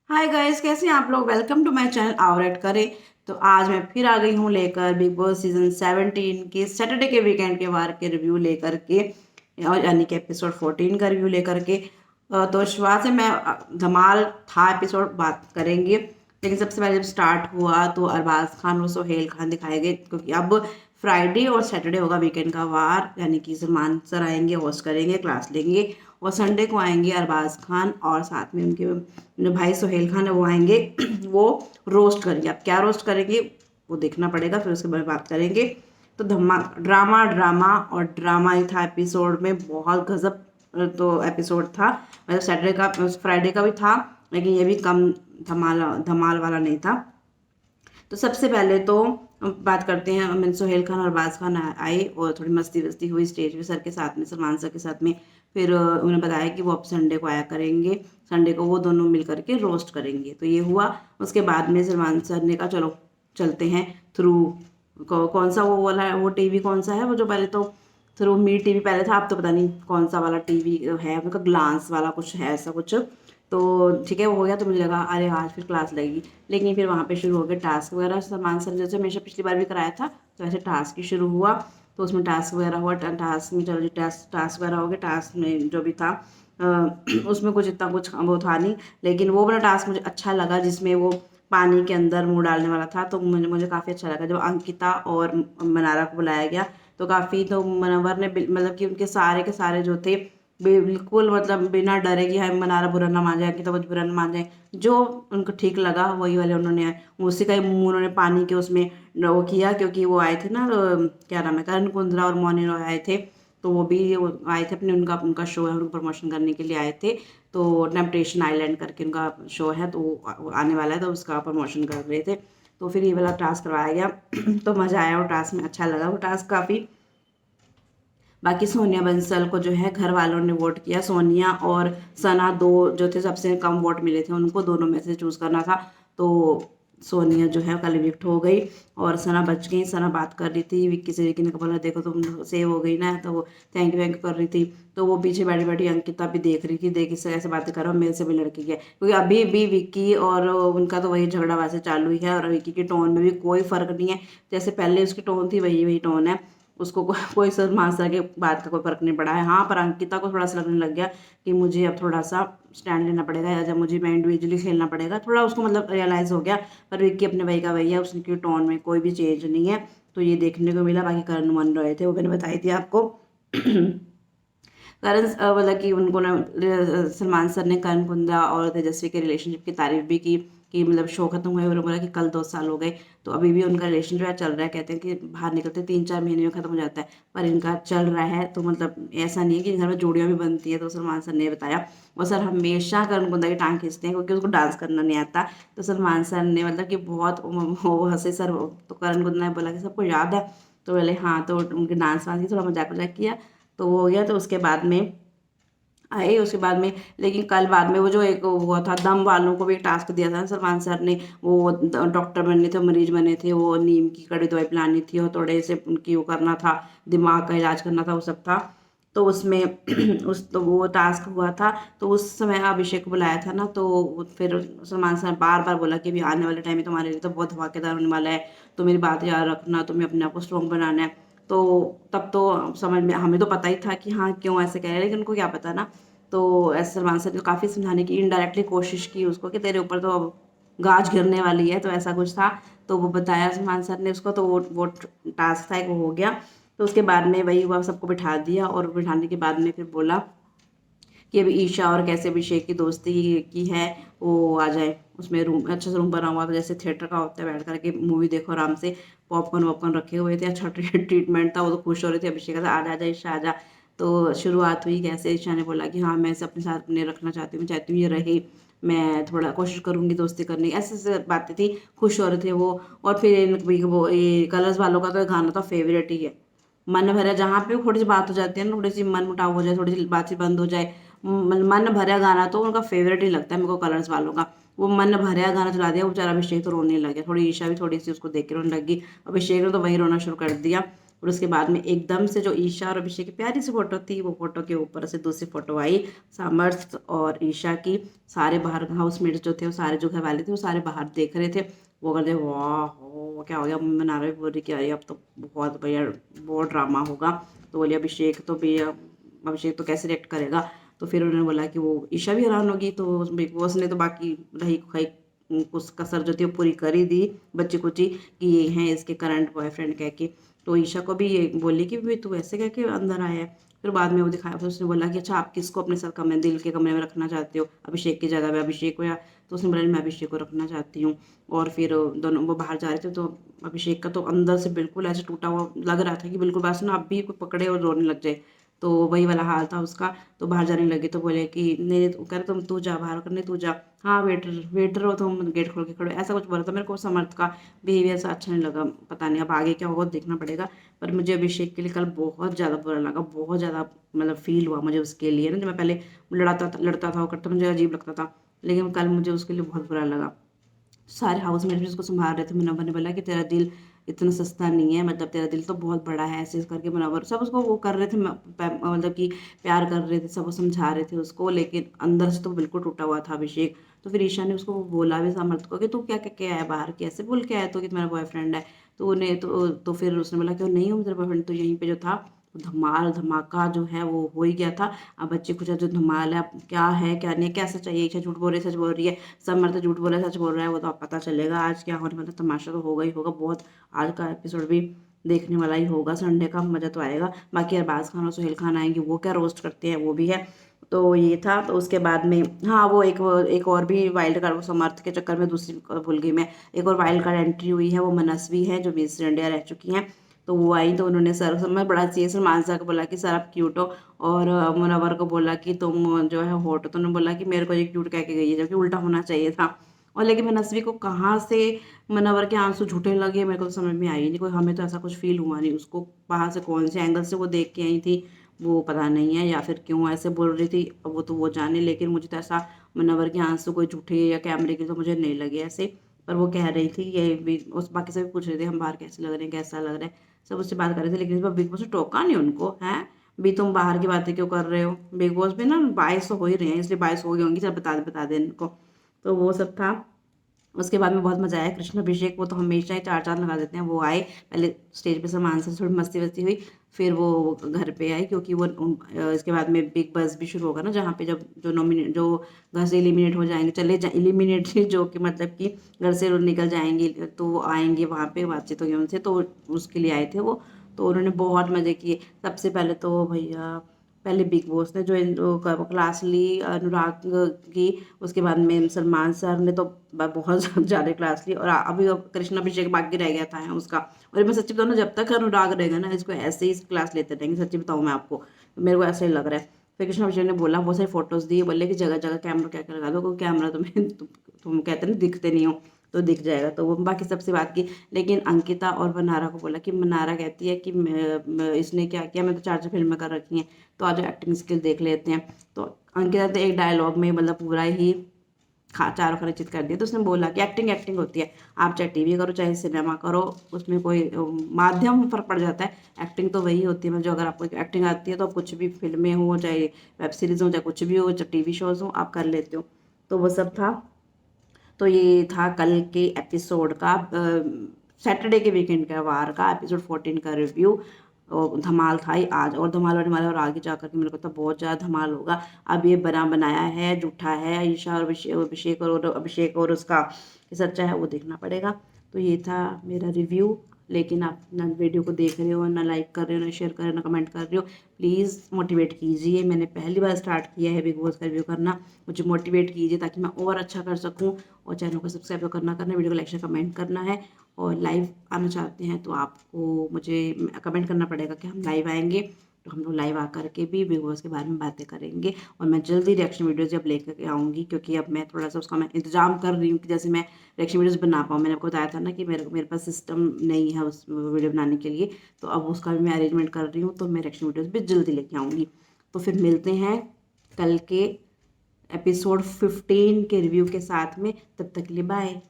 Hi guys, कैसे हैं आप लोग। वेलकम टू माय चैनल आवरेट करें। तो आज मैं फिर आ गई हूँ लेकर बिग बॉस सीजन 17 के सैटरडे के वीकेंड के वार के रिव्यू लेकर के, और यानी कि एपिसोड 14 का रिव्यू लेकर के। तो शुरुआत से मैं धमाल था एपिसोड बात करेंगे, लेकिन सबसे पहले जब स्टार्ट हुआ तो अरबाज खान और सोहेल खान दिखाए गए, क्योंकि अब फ्राइडे और सैटरडे होगा वीकेंड का वार, यानी कि सलमान सर आएंगे, होस्ट करेंगे, क्लास लेंगे। और संडे को आएंगे अरबाज खान और साथ में उनके जो भाई सोहेल खान है वो आएंगे। वो रोस्ट करेंगे। अब क्या रोस्ट करेंगे वो देखना पड़ेगा, फिर उसके बारे में बात करेंगे। तो धमा ड्रामा ड्रामा और ड्रामा ही था एपिसोड में, बहुत गजब। तो एपिसोड था, मतलब सैटरडे का फ्राइडे का भी था, लेकिन ये भी कम धमाल धमाल वाला नहीं था। तो सबसे पहले तो बात करते हैं, मीन सोहेल खान और बाज खान आए और थोड़ी मस्ती वस्ती हुई स्टेज पे सर के साथ में, सलमान सर के साथ में। फिर उन्होंने बताया कि वो अब संडे को आया करेंगे, संडे को वो दोनों मिल करके रोस्ट करेंगे। तो ये हुआ। उसके बाद में सलमान सर ने कहा चलो चलते हैं थ्रू कौन सा वो वाला वो टीवी कौन सा है वो, जो पहले तो थ्रू मी टीवी पहले था, अब तो पता नहीं कौन सा वाला टीवी है, उनका ग्लांस वाला कुछ है ऐसा कुछ। तो ठीक है वो हो गया। तो मुझे लगा अरे आज फिर क्लास लगेगी, लेकिन फिर वहाँ पे शुरू हो गए टास्क वगैरह। सलमान सर जैसे हमेशा पिछली बार भी कराया था, तो ऐसे टास्क ही शुरू हुआ। तो उसमें टास्क वगैरह हुआ, टास्क में चलो जी टास्क टास्क वगैरह हो गए। टास्क में जो भी था उसमें कुछ इतना कुछ वो था नहीं, लेकिन वो वाला टास्क मुझे अच्छा लगा जिसमें वो पानी के अंदर मुंह डालने वाला था। तो मुझे मुझे काफ़ी अच्छा लगा जब अंकिता और मनारा को बुलाया गया। तो काफ़ी, तो मनवर ने मतलब कि उनके सारे के सारे जो थे बिल्कुल, मतलब बिना डरे कि हाँ मनारा बुरा ना मान जाए कि तो कुछ बुरा ना मान जाए, जो उनको ठीक लगा वही वाले उन्होंने उसी का ही मुंह उन्होंने पानी के उसमें वो किया, क्योंकि वो आए थे ना क्या नाम है, करण कुंद्रा और मौनी रॉय आए थे। तो वो भी आए थे अपने, उनका उनका शो है, उनको प्रमोशन करने के लिए आए थे। तो टेम्पटेशन आइलैंड करके उनका शो है, तो वो आने वाला है, तो उसका प्रमोशन कर रहे थे। तो फिर ये वाला टास्क करवाया गया। तो मज़ा आया वो टास्क में, अच्छा लगा वो टास्क काफ़ी। बाकी सोनिया बंसल को जो है घर वालों ने वोट किया। सोनिया और सना दो जो थे सबसे कम वोट मिले थे उनको, दोनों में से चूज करना था। तो सोनिया जो है कल इविक्ट हो गई और सना बच गई। सना बात कर रही थी विक्की से, विक्की ने कहा बोला देखो तुम सेव हो गई ना, तो वो थैंक यू कर रही थी। तो वो पीछे बैठी बैठी अंकिता भी देख रही थी, देख इससे ऐसे बातें करो मेरे से भी लड़की है, क्योंकि अभी भी विक्की और उनका तो वही झगड़ा वैसे चालू ही है, और विक्की के टोन में भी कोई फर्क नहीं है। जैसे पहले उसकी टोन थी वही वही टोन है। उसको कोई सर मास्टर के बात का कोई फर्क नहीं पड़ा है। हाँ, पर अंकिता को थोड़ा सा लगने लग गया कि मुझे अब थोड़ा सा स्टैंड लेना पड़ेगा, या जब मुझे मैं इंडिविजुअली खेलना पड़ेगा, थोड़ा उसको मतलब रियलाइज़ हो गया। पर विक्की अपने भाई का वही है, उसकी टोन में कोई भी चेंज नहीं है। तो ये देखने को मिला। बाकी करण मन रहे थे वो मैंने बताई थी आपको। करण मतलब कि उनको ना सलमान सर ने करण कुंद्रा और तेजस्वी के रिलेशनशिप की तारीफ भी की, कि मतलब शो खत्म हुए और बोला कि कल 2 साल हो गए, तो अभी भी उनका रिलेशन जो है चल रहा है। कहते हैं कि बाहर निकलते 3-4 महीने में खत्म हो जाता है, पर इनका चल रहा है। तो मतलब ऐसा नहीं है कि घर में जोड़ियाँ भी बनती है। तो सलमान सर ने बताया, और सर हमेशा करण कुंद्रा की टांग खींचते हैं क्योंकि उसको डांस करना नहीं आता। तो सलमान सर ने मतलब कि बहुत वो हंसे सर। तो करण कुंद्रा ने बोला कि सबको याद है, तो बोले हाँ। तो उनके डांस वांस की थोड़ा मजाक वजाक किया, तो वो हो गया। तो उसके बाद में आए, उसके बाद में लेकिन कल बाद में वो जो एक वो हुआ था दम वालों को भी एक टास्क दिया था सलमान सर ने। वो डॉक्टर बनने थे, मरीज बने थे, वो नीम की कड़ी दवाई पिलानी थी और थोड़े से उनकी वो करना था, दिमाग का इलाज करना था, वो सब था। तो उसमें उस तो वो टास्क हुआ था। तो उस समय अभिषेक को बुलाया था ना, तो फिर सलमान सर बार बार बोला कि अभी आने वाले टाइम में तुम्हारे लिए तो बहुत धमाकेदार होने वाला है, तो मेरी बात याद रखना, तुम्हें अपने आप को स्ट्रॉन्ग बनाना है। तो तब तो समझ में, हमें तो पता ही था कि हाँ क्यों ऐसे कह रहे हैं, लेकिन उनको क्या पता ना। तो ऐसे सलमान सर ने काफ़ी समझाने की इनडायरेक्टली कोशिश की उसको, कि तेरे ऊपर तो अब गाज गिरने वाली है, तो ऐसा कुछ था। तो वो बताया सलमान सर ने उसको, तो वो टास्क था एक, वो हो गया। तो उसके बाद में वही हुआ, सबको बिठा दिया, और बिठाने के बाद में फिर बोला कि अभी ईशा और कैसे अभिषेक की दोस्ती की है, वो आ जाए। उसमें रूम, अच्छा सा रूम बना हुआ था जैसे थिएटर का होता है, बैठ करके मूवी देखो आराम से। पॉपकॉर्न वॉपकॉर्न रखे हुए थे, अच्छा ट्रीटमेंट था। वो तो खुश हो रहे थे अभिषेक का, आजा आजा ईशा आजा। तो शुरुआत हुई कैसे, ईशा ने बोला कि हाँ मैं इसे अपने साथ अपने रखना चाहती हूँ, मैं चाहती हूँ ये रहे, मैं थोड़ा कोशिश करूँगी दोस्ती करने की, ऐसे ऐसे बातें थी। खुश हो रहे थे वो। और फिर वो ये कलर्स वालों का तो गाना तो फेवरेट ही है, मन भरा। जहाँ पे थोड़ी सी बात हो जाती है ना, थोड़ी सी मन मुटाव हो जाए, थोड़ी सी बातचीत बंद हो जाए, मन भरा गाना तो उनका फेवरेट ही लगता है मेरे को, कलर्स वालों का। वो मन भरा गाना चला दिया, वो बेचारा अभिषेक तो रोने लग गया। थोड़ी ईशा भी थोड़ी सी उसको देख के रोने लगी, अभिषेक ने तो वही रोना शुरू कर दिया। और उसके बाद में एकदम से जो ईशा और अभिषेक की प्यारी सी फोटो थी, वो फोटो के ऊपर से दूसरी फोटो आई समर्थ और ईशा की। सारे बाहर हाउसमेट्स जो थे, वो सारे जो घर वाले थे, वो सारे बाहर देख रहे थे। वो कहते वाह हो क्या हो गया, मना रहे बोल रही कि अरे अब तो बहुत भैया बहुत ड्रामा होगा। तो बोली अभिषेक तो भैया, अभिषेक तो कैसे रिएक्ट करेगा। तो फिर उन्होंने बोला कि वो ईशा भी हैरान होगी। तो बिग बॉस ने तो बाकी रही खाई उस कसर जो थी वो पूरी कर ही दी बच्ची कुची कि ये हैं इसके करंट बॉयफ्रेंड कह के। तो ईशा को भी ये बोली कि भाई तू ऐसे कह के अंदर आया है। फिर बाद में वो दिखाया, फिर उसने बोला कि अच्छा आप किसको अपने साथ कमरे दिल के कमरे में रखना चाहते हो, अभिषेक की जगह पे अभिषेक को या। तो उसने बोला मैं अभिषेक को रखना चाहती हूँ। और फिर दोनों वो बाहर जा रहे थे, तो अभिषेक का तो अंदर से बिल्कुल ऐसे टूटा हुआ लग रहा था कि बिल्कुल बस ना अब भी कोई पकड़े और रोने लग जाए। तो वही वाला हाल था उसका। तो बाहर जाने लगी तो बोले कि नहीं कह रहे तुम तू जा बाहर करने, तू जा। हाँ वेटर वेटर हो तुम, गेट खोल के खड़े हो, ऐसा कुछ बोला था। मेरे को समर्थ का बिहेवियर से अच्छा नहीं लगा। पता नहीं अब आगे क्या होगा देखना पड़ेगा। पर मुझे अभिषेक के लिए कल बहुत ज़्यादा बुरा लगा, बहुत ज़्यादा मतलब फील हुआ मुझे उसके लिए ना। जो मैं पहले लड़ता था वो करता, मुझे अजीब लगता था, लेकिन कल मुझे उसके लिए बहुत बुरा लगा। सारे हाउसमेट भी उसको संभाल रहे थे। मुनव्वर ने बोला कि तेरा दिल इतना सस्ता नहीं है, मतलब तेरा दिल तो बहुत बड़ा है, ऐसे करके मुनव्वर सब उसको वो कर रहे थे, मतलब कि प्यार कर रहे थे, सब वो समझा रहे थे उसको, लेकिन अंदर से तो बिल्कुल टूटा हुआ था अभिषेक। तो फिर ईशा ने उसको बोला भी समर्थ को कि तू क्या क्या क्या आया बाहर, कैसे बोल के आया तो कि तुम्हारा बॉयफ्रेंड है। तो उन्हें तो फिर उसने बोला कि नहीं हूँ तेरा बॉयफ्रेंड। तो यहीं पे जो था धमाल धमाका जो है वो हो ही गया था। अब बच्चे कुछ जो धमाल है, अब क्या है क्या नहीं, कैसे चाहिए, ईशा झूठ बोल रही है सच बोल रही है, समर्थ झूठ बोल रहा है सच बोल रहा है, वो तो अब पता चलेगा आज क्या होने वाला। तमाशा तो होगा ही होगा बहुत। आज का एपिसोड भी देखने वाला ही होगा, संडे का मज़ा तो आएगा। बाकी अरबाज खान और सुहेल खान आएंगे, वो क्या रोस्ट करते हैं वो भी है। तो ये था। तो उसके बाद में हाँ वो एक और भी वाइल्ड कार्ड, वो समर्थ के चक्कर में दूसरी भूल गई मैं, एक और वाइल्ड कार्ड एंट्री हुई है, वो मनस्वी है जो मिस इंडिया रह चुकी हैं। तो वो आई तो उन्होंने सर मैं बड़ा चाहिए सलमान शाह को बोला कि सर आप क्यूट हो, और मुनव्वर को बोला कि तुम जो है हॉट हो। तो उन्होंने बोला कि मेरे को ये क्यूट कह के गई है, जबकि उल्टा होना चाहिए था। और लेकिन मनस्वी को कहाँ से मुनव्वर के आंसू झूठे लगे मेरे को तो समझ में आई नहीं, कोई हमें तो ऐसा कुछ फील हुआ नहीं। उसको बाहर से कौन से एंगल से वो देख के आई थी वो पता नहीं है, या फिर क्यों ऐसे बोल रही थी अब वो तो वो जाने। लेकिन मुझे तो ऐसा मुनव्वर के आंसू कोई झूठे या कैमरे के तो मुझे नहीं लगे ऐसे। पर वो कह रही थी ये भी, उस बाकी से भी पूछ रहे थे हम बाहर कैसे लग रहे हैं कैसा लग रहा है, सब उससे बात कर रहे थे। लेकिन इस बार बिग बॉस ने टोका नहीं उनको है, भी तुम बाहर की बातें क्यों कर रहे हो। बिग बॉस भी ना 22 तो हो ही रहे हैं, इसलिए 22 हो गई होंगी, चल बता दे इनको। तो वो सब था। उसके बाद में बहुत मजा आया। कृष्ण अभिषेक वो तो हमेशा ही चार चांद लगा देते हैं, वो आए पहले स्टेज पे सामान से थोड़ी मस्ती वस्ती हुई, फिर वो घर पे आए क्योंकि वो इसके बाद में बिग बस भी शुरू होगा ना, जहाँ पे जब जो नॉमिनेट जो घर से एलिमिनेट हो जाएंगे, एलिमिनेट जो कि मतलब कि घर से निकल जाएंगे, तो वो आएंगे वहाँ पे, बातचीत होगी उनसे, तो उसके लिए आए थे वो। तो उन्होंने बहुत मज़े किए। सबसे पहले तो भैया पहले बिग बॉस ने जो क्लास ली अनुराग की, उसके बाद में सलमान सर ने तो बहुत ज़्यादा क्लास ली, और अभी कृष्ण अभिषेक बाकी रह गया था उसका। और मैं सच्ची बताऊँ ना, जब तक अनुराग रहेगा ना इसको ऐसे ही क्लास लेते रहेंगे, सच्ची बताऊँ मैं आपको, मेरे को ऐसा ही लग रहा है। फिर कृष्ण अभिषेक ने बोला, बहुत सारी फोटोज़ दी, बोले कि जगह जगह कैमरा क्या क्या लगा दो, क्योंकि कैमरा तुम्हें तुम कहते ना दिखते नहीं हो, तो दिख जाएगा। तो वो बाकी सबसे बात की। लेकिन अंकिता और मनारा को बोला कि मनारा कहती है कि इसने क्या किया, मैं तो चार चार फिल्में कर रखी हैं, तो आज एक्टिंग स्किल देख लेते हैं। तो अंकिता तो एक डायलॉग में मतलब पूरा ही चारों खर्चित कर दिया। तो उसने बोला कि एक्टिंग एक्टिंग होती है, आप चाहे टीवी करो चाहे सिनेमा करो, उसमें कोई माध्यम फर्क पड़ जाता है, एक्टिंग तो वही होती है। मतलब जो अगर आपको एक्टिंग आती है तो आप कुछ भी फिल्में हो चाहे वेब सीरीज हो चाहे कुछ भी हो चाहे टीवी शोज हो आप कर लेते हो। तो वो सब था। तो ये था कल के एपिसोड का, सैटरडे के वीकेंड का वार का एपिसोड 14 का रिव्यू। और धमाल था ही आज, और धमाल होने वाला है, और आगे जाकर के मेरे को तो बहुत ज़्यादा धमाल होगा। अब ये बना बनाया है, झूठा है, ईशा और अभिषेक और उसका ये सच्चा है वो देखना पड़ेगा। तो ये था मेरा रिव्यू। लेकिन आप ना वीडियो को देख रहे हो, ना लाइक कर रहे हो, ना शेयर कर रहे हो, ना कमेंट कर रहे हो, प्लीज़ मोटिवेट कीजिए। मैंने पहली बार स्टार्ट किया है बिग बॉस का रिव्यू करना, मुझे मोटिवेट कीजिए ताकि मैं और अच्छा कर सकूं। और चैनल को सब्सक्राइब करना वीडियो को लाइक शेयर कमेंट करना है। और लाइव आना चाहते हैं तो आपको मुझे कमेंट करना पड़ेगा कि हम लाइव आएंगे, तो हम लोग लाइव आकर के भी बिग बॉस के बारे में बातें करेंगे। और मैं जल्दी रिएक्शन वीडियोज़ जब लेकर के आऊँगी, क्योंकि अब मैं थोड़ा सा उसका मैं इंतजाम कर रही हूँ कि जैसे मैं रिएक्शन वीडियोज़ बना पाऊँ। मैंने आपको बताया था ना कि मेरे पास सिस्टम नहीं है उस वीडियो बनाने के लिए, तो अब उसका भी मैं अरेंजमेंट कर रही हूँ। तो मैं रिएक्शन वीडियोज़ भी जल्दी लेके आऊँगी। तो फिर मिलते हैं कल के एपिसोड 15 के रिव्यू के साथ में, तब तक के लिए बाय।